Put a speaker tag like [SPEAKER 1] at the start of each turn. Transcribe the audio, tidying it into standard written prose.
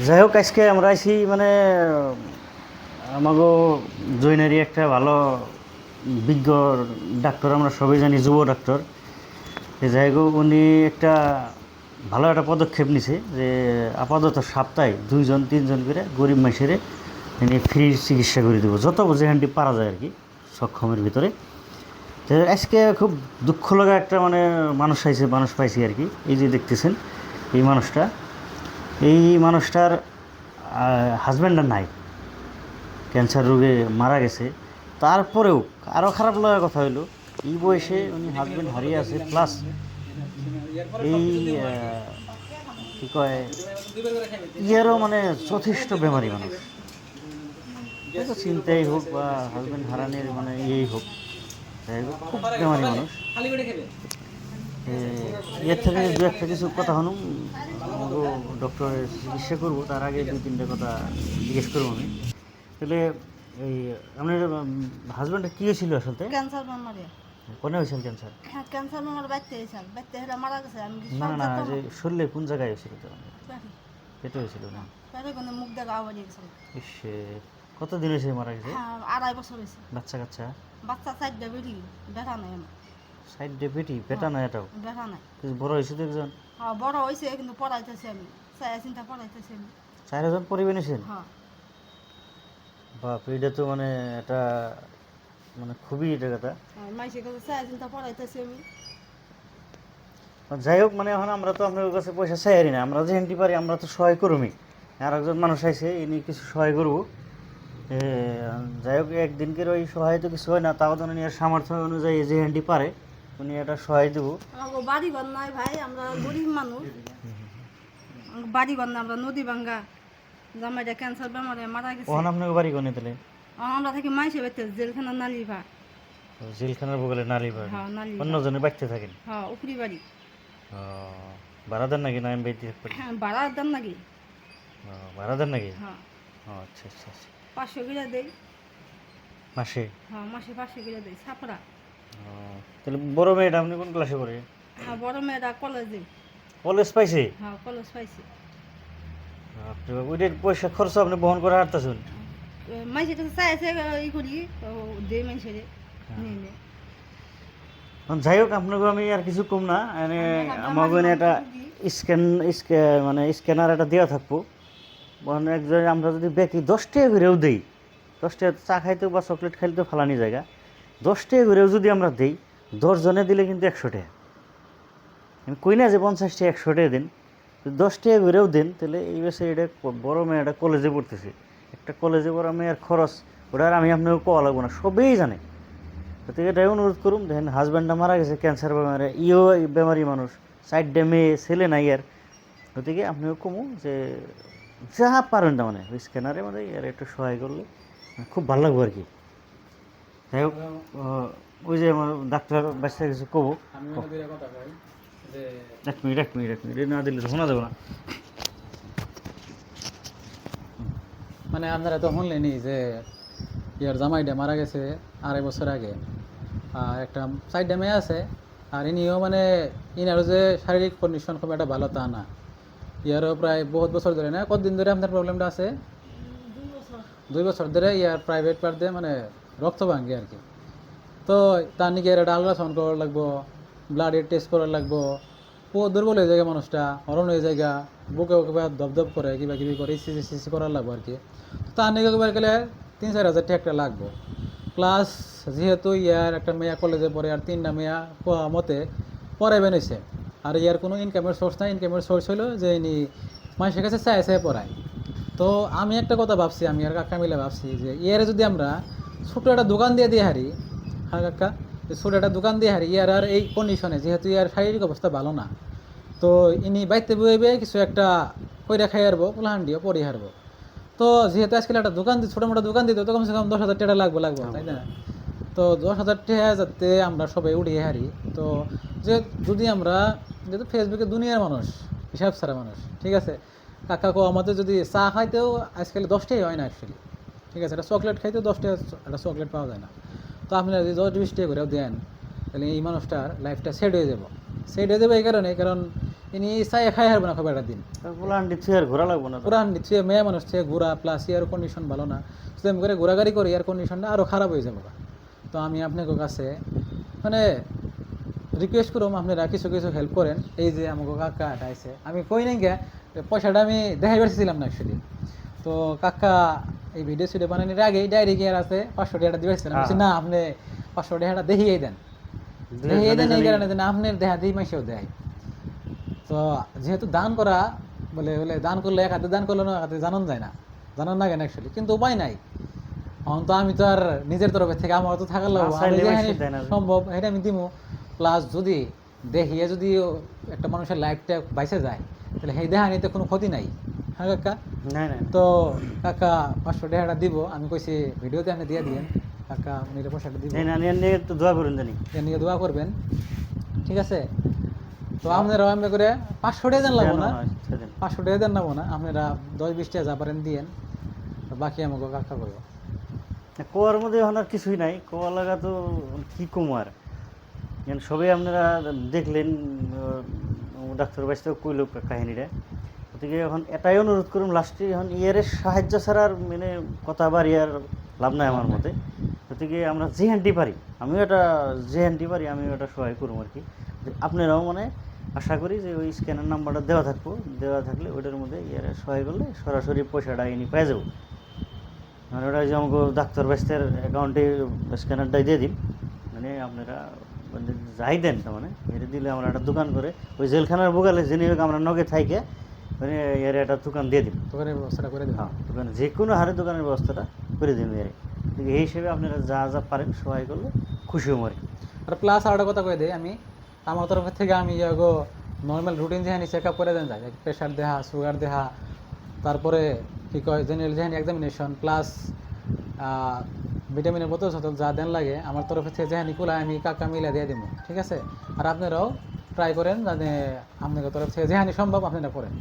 [SPEAKER 1] যাই হোক, আজকে আমরা আইছি মানে আমাগো জৈনারি একটা ভালো বিজ্ঞ ডাক্তার, আমরা সবাই জানি যুব ডাক্তার। যাই হোক, উনি একটা ভালো একটা পদক্ষেপ নিছে যে আপাতত সপ্তাহে 2-3 জন করে গরিব মানুষের এনে ফ্রি চিকিৎসা করে দেবো, যত যেখানটি পারা যায় আর কি, সক্ষমের ভিতরে। তো আজকে খুব দুঃখ লাগা একটা মানে মানুষ পাইছি আর কি। এই যে দেখতেছেন এই মানুষটার হাজব্যান্ডার নাই, ক্যান্সার রোগে মারা গেছে। তারপরেও আরও খারাপ লাগার কথা হইলো, এই বয়সে উনি হাজব্যান্ড হারিয়ে আছে, প্লাস এই কী কয় ইয়ারও মানে যথেষ্ট বেমারি মানুষ। হয়তো চিন্তাই হোক বা হাজব্যান্ড হারানোর মানে ইয়েই হোক, যাই হোক খুব বেমারি মানুষ। এর থেকে দু একটা কিছু কথা হনুম, ডক্টরের চিকিৎসা করবো তার আগে 2-3টা কথা জিজ্ঞেস করবো আমি। তাহলে এই আপনার হাজব্যান্ডের কী হয়েছিল আসলে?
[SPEAKER 2] ক্যান্সার বেমারি।
[SPEAKER 1] কোনে হয়েছিল ক্যান্সার?
[SPEAKER 2] হ্যাঁ, ক্যান্সার বেমারি বাচ্চা হয়েছিল, বাচ্চা হেরা মারা গেছে। আমি
[SPEAKER 1] না না না, যে শরীরে কোন জায়গায় হয়েছিল? তো পেটে হয়েছিল না?
[SPEAKER 2] পেটে কোনো মুখ দেখা আওয়াজ গেছিল।
[SPEAKER 1] ইস, কতদিন হয়েছে মারা গেছে?
[SPEAKER 2] হ্যাঁ, 2.5 বছর হয়েছে।
[SPEAKER 1] বাচ্চা কাচ্চা?
[SPEAKER 2] বাচ্চা 4টা বেটি, বেটা নাই আমার।
[SPEAKER 1] সাইড পেটি পেটা না? এটাও
[SPEAKER 2] বেটা নাই।
[SPEAKER 1] কিছু বড় হয়েছে তো একজন?
[SPEAKER 2] হ্যাঁ, বড় হয়েছে কিন্তু পড়াইতেছি আমি, চিন্তা পড়াইতেছি আমি।
[SPEAKER 1] 4জন পরিবার নিয়েছেন?
[SPEAKER 2] হ্যাঁ।
[SPEAKER 1] বাপ, এটা তো মানে এটা মানে খুবই এটা কথা।
[SPEAKER 2] মাইসের কাছে চিন্তা পড়াইতেছি আমি।
[SPEAKER 1] যাই হোক, মানে এখন আমরা তো আপনার কাছে পয়সা চাইরি না, আমরা যে হেনটি পারি আমরা তো সহায় করবই। আর একজন মানুষ আইছে, ইনি কিছু সহায় করবো। যাই হোক, একদিনকের ওই সহায় তো কিছু হয় না, তাও তো উনি আর সামর্থ্য অনুযায়ী যে হেনটি পারে উনি এটা সহায় দেবো।
[SPEAKER 2] আমার বাড়ি ঘর নাই ভাই, আমরা গরিব মানুষ। বাড়ি ঘর না, আমরা নদী ভাঙ্গা। জামাইটা ক্যান্সার বেমারে মারা গেছে।
[SPEAKER 1] ওখানে আপনাকে বাড়ি কোনে তাহলে?
[SPEAKER 2] আমরা থাকি মাইসে বেতে জেলখানা নালি ভাই।
[SPEAKER 1] জেলখানার বগলে নারী বাড়ি?
[SPEAKER 2] হ্যাঁ, নালি।
[SPEAKER 1] অন্যজনে বাড়তে থাকেন?
[SPEAKER 2] হ্যাঁ, উপরি বাড়ি।
[SPEAKER 1] ভাড়া দেন নাকি? না, আমি বাড়িতে থাকতে?
[SPEAKER 2] হ্যাঁ, ভাড়া দেন নাকি?
[SPEAKER 1] ভাড়া দেন নাকি?
[SPEAKER 2] হ্যাঁ।
[SPEAKER 1] আচ্ছা আচ্ছা আচ্ছা।
[SPEAKER 2] 500 করে দেই
[SPEAKER 1] মাসে?
[SPEAKER 2] হ্যাঁ, মাসে 500 করে দেই ছাপড়া।
[SPEAKER 1] তাহলে বড় মেয়েটা আপনি কোন ক্লাসে পড়ে?
[SPEAKER 2] হ্যাঁ, বড় মেয়েরা কলেজে।
[SPEAKER 1] কলেজ পাইছে?
[SPEAKER 2] হ্যাঁ, কলেজ পাইছে।
[SPEAKER 1] ওইটার পয়সা খরচ আপনি বহন করে হারতেছেন?
[SPEAKER 2] মাইসের কাছে চাইছে ই করি, দেই মাইসের নিয়ে নে।
[SPEAKER 1] যাই হোক, আপনাকে আমি আর কিছু কম না, আমাকে একটা মানে স্ক্যানার একটা দেওয়া থাকবো। মানে একজন আমরা যদি ব্যক্তি 10 টাকা করেও দিই, 10 টাকা চা খাইতেও বা চকলেট খাইতেও ফালানি জায়গা, 10 টাকা করেও যদি আমরা দিই, 10 জনে দিলে কিন্তু 100 টাকা। আমি কই না যে 50 টাকা 100 টাকা দিন, 10 টাকা করেও দিন, তাহলে এই বছর এটা বড় মেয়েটা কলেজে পড়তেছে, একটা কলেজে বড় মেয়ের খরচ ওটা আর আমি আপনাকে কোয়া লাগবো না, সবেই জানে। তো এটাই অনুরোধ করুন, দেখেন হাজব্যান্ডটা মারা গেছে ক্যান্সার বেমারে, ইও বেমারি মানুষ, 4টা মেয়ে ছেলে নাই আর। গতিকে আপনিও কমু যে যা পারেন না মানে ওই স্ক্যানারে মানে এর একটু সহায় করলে খুব ভালো লাগবে আর কি। যাই হোক, ওই যে আমার ডাক্তার বাচ্চা কিছু কবো। এক মিনিট না দিলে তো শোনা যাবে না।
[SPEAKER 3] মানে আপনারা তো শুনলেনি যে ইয়ার জামাইটা মারা গেছে 2.5 বছর আগে, আর একটা 4টা মেয়ে আছে। আর ইনিও মানে ইনারও যে শারীরিক কন্ডিশন খুব একটা ভালো তা না। ইয়ারও প্রায় বহুত বছর ধরে, না কতদিন ধরে আপনার প্রবলেমটা আছে? 2 বছর ধরে ইয়ার প্রাইভেট পার্ট দিয়ে মানে রক্ত ভাঙ্গে আর কি। তো তার নাকি একটা আলট্রাসাউন্ড করার লাগবো, ব্লাডের টেস্ট করার লাগবো। দুর্বল হয়ে যায় মানুষটা, হরণ হয়ে যায়, বুকে ওকে দপদপ করে কিবা কিবি করে সিসি করার লাগবো আর কি। তো তার নাকি একবার গেলে 3-4 হাজার টাকা লাগবো। প্লাস যেহেতু ইয়ার একটা মেয়া কলেজে পড়ে আর 3টা মেয়া মতে পড়াইবেন হয়েছে, আর ইয়ার কোনো ইনকামের সোর্স নাই। ইনকামের সোর্স হলো যে ইনি মানুষের কাছে চায় পড়ায়। তো আমি একটা কথা ভাবছি, আমি আর কাকা মিলে ভাবছি যে ইয়ারে যদি আমরা ছোটো একটা দোকান দিয়ে হারি। হ্যাঁ কাকা, ছোটো একটা দোকান দিয়ে হারি ইয়ার আর এই কন্ডিশনে, যেহেতু ইয়ার শারীরিক অবস্থা ভালো না, তো ইনি বাইতে বইবে কিছু একটা কইরা খাই হারবো, পোলাহান দিয়ে পড়ি হারবো। তো যেহেতু আজকাল একটা দোকান দিয়ে ছোটো মোটো দোকান দিত, তো কমসে কম 10,000 টাকা লাগবো, তাই না? তো 10,000 টাকা যাতে আমরা সবাই উড়িয়ে হারি। তো যে যদি আমরা, যেহেতু ফেসবুকে দুনিয়ার মানুষ, হিসাব ছাড়া মানুষ, ঠিক আছে কাকা কো আমাদের যদি চা খাইতেও আজকাল 10 টাকাই হয় না অ্যাকচুয়ালি, ঠিক আছে? একটা চকলেট খাইতেও 10 টাকা একটা চকলেট পাওয়া যায় না। তো আপনি যদি 10-20 টাকা করেও দেন, তাহলে এই মানুষটার লাইফটা সেট হয়ে যাবে এই কারণে, কারণ ইনি চাই খাই হারবো না খুব একটা দিন
[SPEAKER 1] বলে আন্টি থুই আর ঘোরা লাগবো না তো।
[SPEAKER 3] পুরান দিচ্ছে মেয়ে মানুষ থেকে ঘোরা প্লাস এয়ার কন্ডিশন ভালো না সেম করে ঘোরাঘুরি করে এয়ার কন্ডিশনটা আরও খারাপ হয়ে যাবে তো আমি আপনার কাছে মানে রিকোয়েস্ট করুম আপনারা কিছু কিছু হেল্প করেন এই যে আমাকে কাকা আইছে আমি কই নাই গে পয়সাটা আমি দেখাই পারছিলাম না অ্যাকচুয়ালি তো কাকা এই ভিডিও সিডিও বানানোর আগে ডায়েরি গিয়ার আছে 500 টাকাটা দিয়েছিলেন আমি বলছি না আপনি 500 টাকাটা দেখিয়ে দেন দেখিয়ে দেন এই কারণে যে না আপনার দেখা দিই মাসেও দেয় তো যেহেতু দান করা বলে বলে দান করলে এক হাতে দান করলে না এক হাতে জানান যায় না জানান না কেন অ্যাকচুয়ালি কিন্তু উপায় নাই এখন তো আমি তো আর নিজের তরফে থেকে আমার তো থাকার লাগবো আমি
[SPEAKER 1] চাইলে
[SPEAKER 3] যেখানে
[SPEAKER 1] বেশি দেয় না।
[SPEAKER 3] সম্ভব এটা আমি দিব প্লাস যদি দেখিয়ে যদি একটা মানুষের লাইফটা বাইসে যায় তাহলে সেই দেখানিতে কোনো ক্ষতি নাই হ্যাঁ কাকা
[SPEAKER 1] নাই নাই
[SPEAKER 3] তো কাকা 500 টাকাটা দিব আমি কইছি ভিডিওতে আপনি দিয়ে দিবেন কাকা মেরে পয়সাটা দিব
[SPEAKER 1] এই না নিয়ে একটু দোয়া করুন জানি
[SPEAKER 3] এর নিয়ে দোয়া করবেন ঠিক আছে তো আপনারাও এমনি করে 500 টাকা দেন লাগবো না 500 টাকা দেন লাগবো না আপনারা 10-20 টাকা যা পারেন দিয়েন তো বাকি আমাকে কাকা করব
[SPEAKER 1] কোয়ার মধ্যে এখন আর কিছুই নাই কোয়া লাগা তো কি কুমার সবই আপনারা দেখলেন ডাক্তার বাইসতেও কইল কাহিনীটা গতিকে এখন এটাই অনুরোধ করুন লাস্টে এখন ইয়ারের সাহায্য ছাড়া আর মানে কথা বাড়ি আর লাভ নাই আমার মতে গতিকে আমরা যে হ্যান্ডি পারি আমিও এটা যে হ্যান্ডি পারি আমিও এটা সহায় করবো আর কি আপনারাও মানে আশা করি যে ওই স্ক্যানার নাম্বারটা দেওয়া থাকবো দেওয়া থাকলে ওইটার মধ্যে ইয়ারে সহায় করলে সরাসরি পয়সাটা এনে পেয়ে যাবো মানে ওটা যে আমাকে ডাক্তার বাইসতের অ্যাকাউন্টে স্ক্যানারটাই দিয়ে দিন মানে আপনারা মানে যাই দেন তার মানে এটা দিলে আমরা একটা দোকান করে ওই জেলখানার বোকালে জেনে হোক আমরা নগে থাইকে মানে এর একটা দোকান দিয়ে দিন
[SPEAKER 3] দোকানের ব্যবস্থাটা করে দেবেন
[SPEAKER 1] হ্যাঁ দোকানে যে কোনো হারে দোকানের ব্যবস্থাটা করে দিন এর এই হিসেবে আপনারা যা যা পারেন সহায় করলে খুশি হবো আর কি
[SPEAKER 3] আর প্লাস আর একটা কথা কয়ে দেই আমি আমার তরফ থেকে আমি ইয়াগো নর্মাল রুটিন যেখানে চেক আপ করে দেন যায় প্রেশার দেহা সুগার দেহা তারপরে কি কয় জেনারেল যেখানে এক্সামিনেশন প্লাস ভিটামিনের বোতল সতল যা দেন লাগে আমার তরফ থেকে যেখানে কুলা আমি কাকা মিলা দিয়ে দিব ঠিক আছে আর আপনারাও ট্রাই করেন যাতে আপনাদের তরফ থেকে যেখানে সম্ভব আপনারা করেন